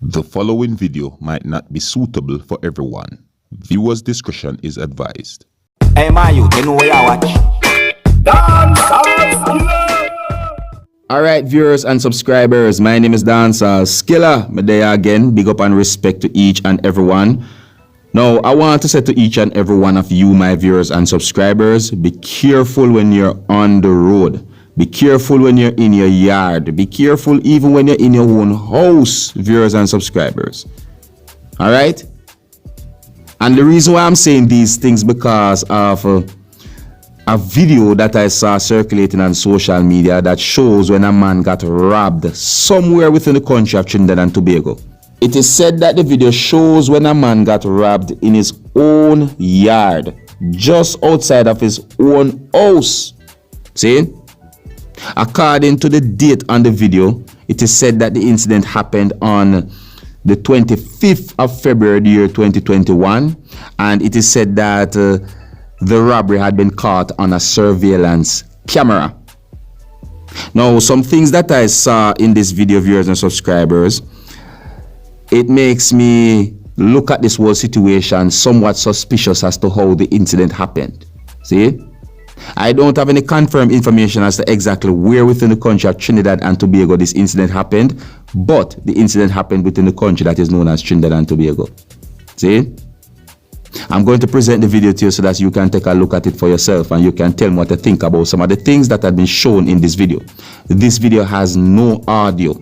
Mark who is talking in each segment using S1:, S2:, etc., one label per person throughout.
S1: The following video might not be suitable for everyone. Viewers' discretion is advised.
S2: Hey man, you know where I watch? Dancehall skilla.
S3: Alright viewers and subscribers, my name is Dancehall skilla. Me there again, big up and respect to each and everyone. Now, I want to say to each and every one of you, my viewers and subscribers, be careful when you're on the road. Be careful when you're in your yard. Be careful even when you're in your own house, viewers and subscribers. Alright? And the reason why I'm saying these things because of a video that I saw circulating on social media that shows when a man got robbed somewhere within the country of Trinidad and Tobago. It is said that the video shows when a man got robbed in his own yard, just outside of his own house. See? According to the date on the video, it is said that the incident happened on the 25th of February, the year 2021, and it is said that the robbery had been caught on a surveillance camera. Now, some things that I saw in this video, viewers and subscribers, it makes me look at this whole situation somewhat suspicious as to how the incident happened. See? I don't have any confirmed information as to exactly where within the country of Trinidad and Tobago this incident happened, but the incident happened within the country that is known as Trinidad and Tobago. See? I'm going to present the video to you so that you can take a look at it for yourself and you can tell me what to think about some of the things that have been shown in this video. This video has no audio.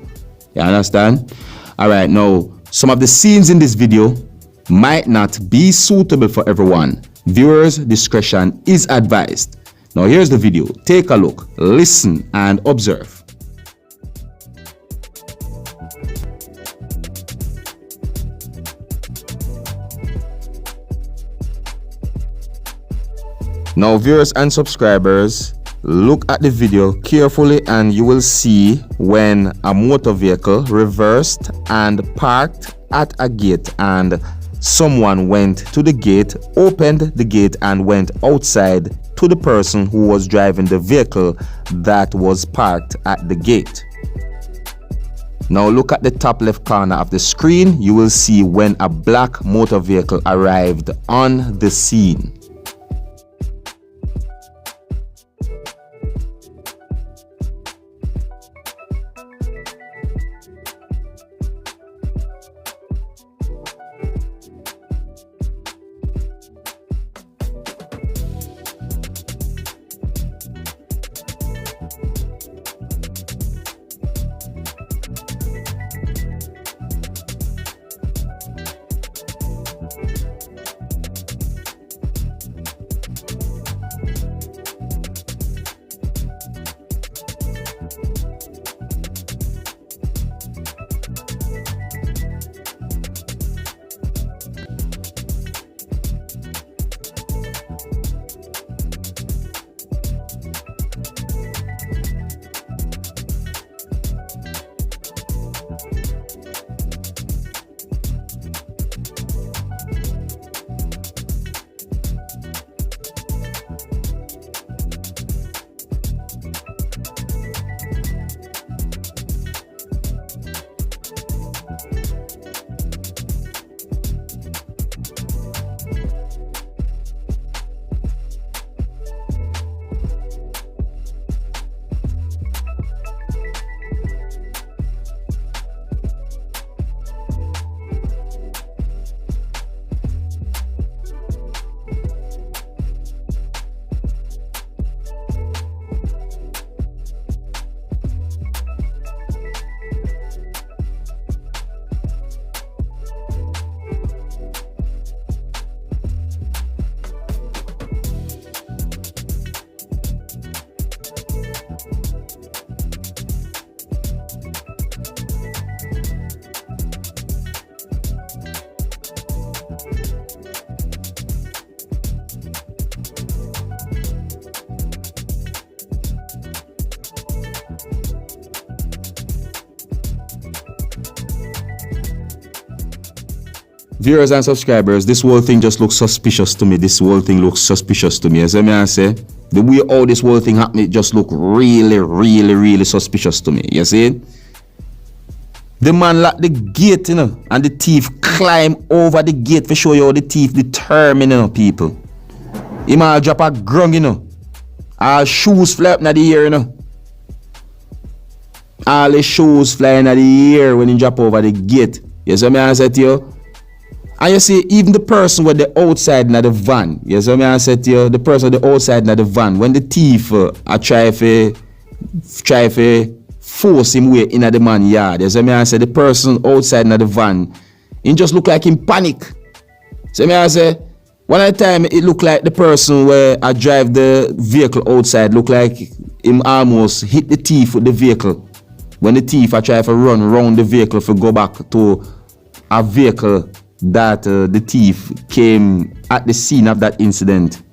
S3: You understand? Alright, now, some of the scenes in this video might not be suitable for everyone. Viewers' discretion is advised. Now here's the video. Take a look, listen and observe. Now viewers and subscribers, look at the video carefully and you will see when a motor vehicle reversed and parked at a gate and someone went to the gate, opened the gate and went outside to the person who was driving the vehicle that was parked at the gate. Now look at the top left corner of the screen. You will see when a black motor vehicle arrived on the scene. Viewers and subscribers, this whole thing just looks suspicious to me. This whole thing looks suspicious to me. As I say, the way all this whole thing happened, it just look really suspicious to me. You see? The man lock the gate, you know, and the thief climb over the gate for show you how the thief determined, you know, people. He might drop a grung, you know. All shoes fly up in the air, you know. All the shoes flying in the air when he drop over the gate. You see me I said to you? And you see, even the person with the outside in the van, you see me I said to you? The person with the outside in the van, when the thief try to force him way in the man yard, you see me I said, the person outside in the van, he just look like him panic. See me I say, one at a time it look like the person where I drive the vehicle outside look like him almost hit the thief with the vehicle. When the thief I try to run around the vehicle to go back to a vehicle that the thief came at the scene of that incident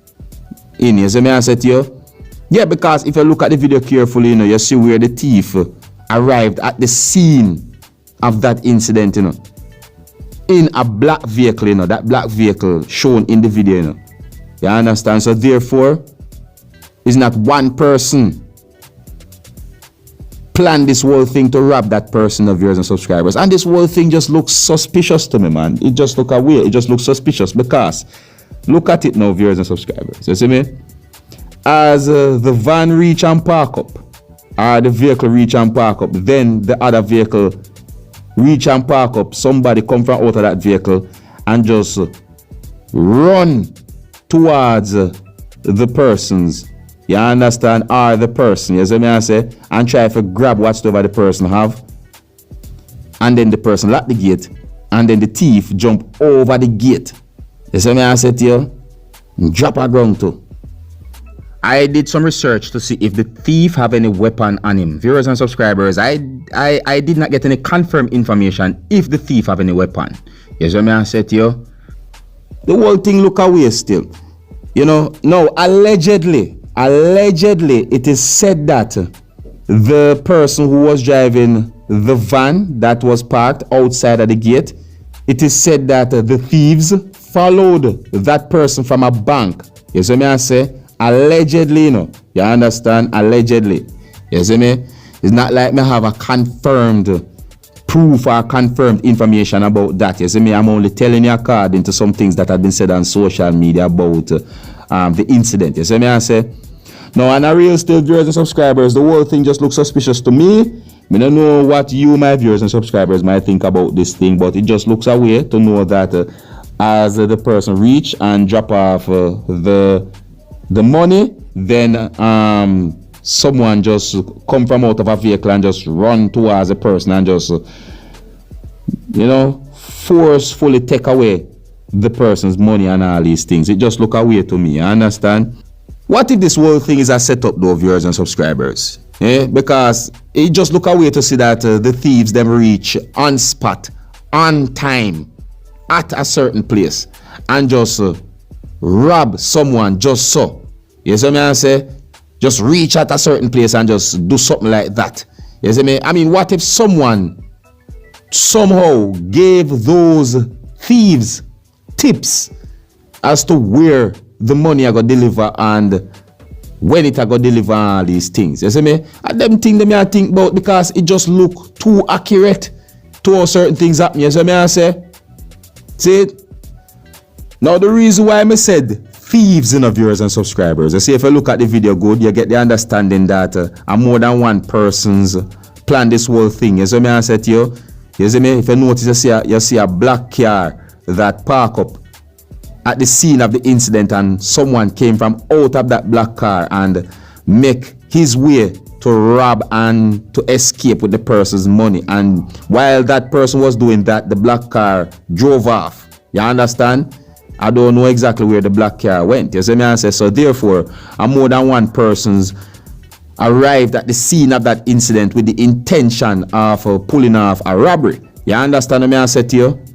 S3: in. You see me I said to you? Yeah, because if you look at the video carefully, you know, you see where the thief arrived at the scene of that incident, you know, in a black vehicle, you know, that black vehicle shown in the video, you know. You understand? So therefore, it's not one person planned this whole thing to rob that person of viewers and subscribers. And this whole thing just looks suspicious to me, man. It just look away. It just looks suspicious because look at it now, viewers and subscribers. You see me? As the van reach and park up, or the vehicle reach and park up, then the other vehicle reach and park up, somebody come from out of that vehicle and just run towards the persons, you understand, or the person, you see me I say, and try to grab whatever the person have, and then the person lock the gate, and then the thief jump over the gate. You see me I say to you, drop a ground too. I did some research to see if the thief have any weapon on him. Viewers and subscribers, I did not get any confirmed information if the thief have any weapon. You see what I said to you? The whole thing look away still. You know, now allegedly it is said that the person who was driving the van that was parked outside of the gate, it is said that the thieves followed that person from a bank. You see what I say? Allegedly, you know, you understand? Allegedly, you see me? It's not like me have a confirmed proof or confirmed information about that. You see me? I'm only telling you according to some things that have been said on social media about the incident. You see me? I say, now, and I real still viewers and subscribers, the whole thing just looks suspicious to me. I don't know what you, my viewers and subscribers, might think about this thing, but it just looks a way to know that as the person reach and drop off the money, then someone just come from out of a vehicle and just run towards the person and just you know, forcefully take away the person's money and all these things. It just look away to me, you understand? What if this whole thing is a setup though, viewers and subscribers? Because it just look away to see that the thieves them reach on spot, on time, at a certain place and just rob someone just so. You see me I say? Just reach at a certain place and just do something like that. You see me? I mean, what if someone somehow gave those thieves tips as to where the money I got deliver and when it I got deliver all these things? You see me? And them things them I think about because it just look too accurate to how certain things happen. You see me I say? See it? Now the reason why I said thieves in viewers and subscribers, you see, if you look at the video good, you get the understanding that more than one person's plan this whole thing. You see me I said to you? You see me? If you notice, you see a black car that park up at the scene of the incident and someone came from out of that black car and make his way to rob and to escape with the person's money. And while that person was doing that, the black car drove off. You understand? I don't know exactly where the black car went. You see me? I say, so therefore, more than one person's arrived at the scene of that incident with the intention of pulling off a robbery. You understand what I say to you?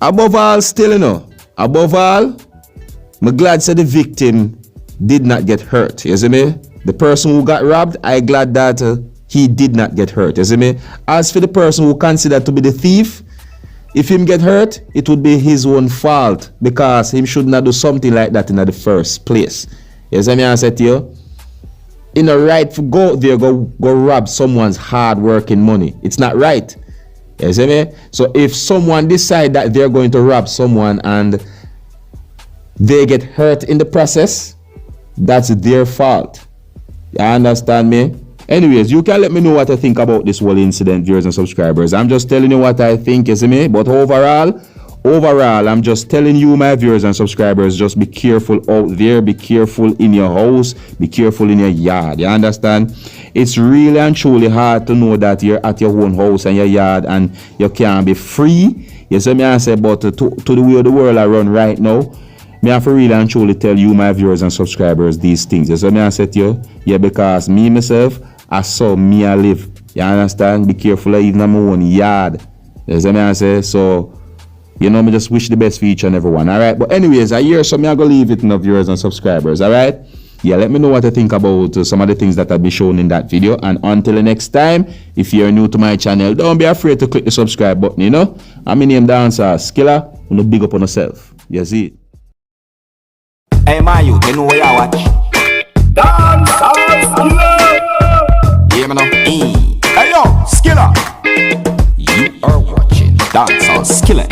S3: Above all, still, you know, above all, I'm glad that the victim did not get hurt. You see me? The person who got robbed, I'm glad that he did not get hurt. You see me? As for the person who considered to be the thief, if him get hurt, it would be his own fault because him should not do something like that in the first place. You see me? I said to you, in a right to go there, go rob someone's hard working money. It's not right. You see me? So if someone decide that they're going to rob someone and they get hurt in the process, that's their fault. You understand me? Anyways, you can let me know what I think about this whole incident, viewers and subscribers. I'm just telling you what I think, you see me? But overall, I'm just telling you, my viewers and subscribers, just be careful out there. Be careful in your house. Be careful in your yard. You understand? It's really and truly hard to know that you're at your own house and your yard and you can't be free. You see me? I say, but to the way the world I run right now, me have to really and truly tell you, my viewers and subscribers, these things. You see me? I said to you, yeah, because me, myself, I saw me I live. You understand? Be careful even in my own yard. You see me? I say, so, you know, me just wish the best for each and everyone. Alright? But anyways, I hear so me I go leave it now, viewers and subscribers. Alright? Yeah, let me know what you think about some of the things that have been shown in that video. And until the next time, if you're new to my channel, don't be afraid to click the subscribe button, you know? I'm my name Dancehall Skilla. You know, big up on yourself. You see it?
S2: Hey, my youth, you know where I watch? Dancehall skilla. Hear me now? Hey, yo, skilla. You are watching Dancehall skilla.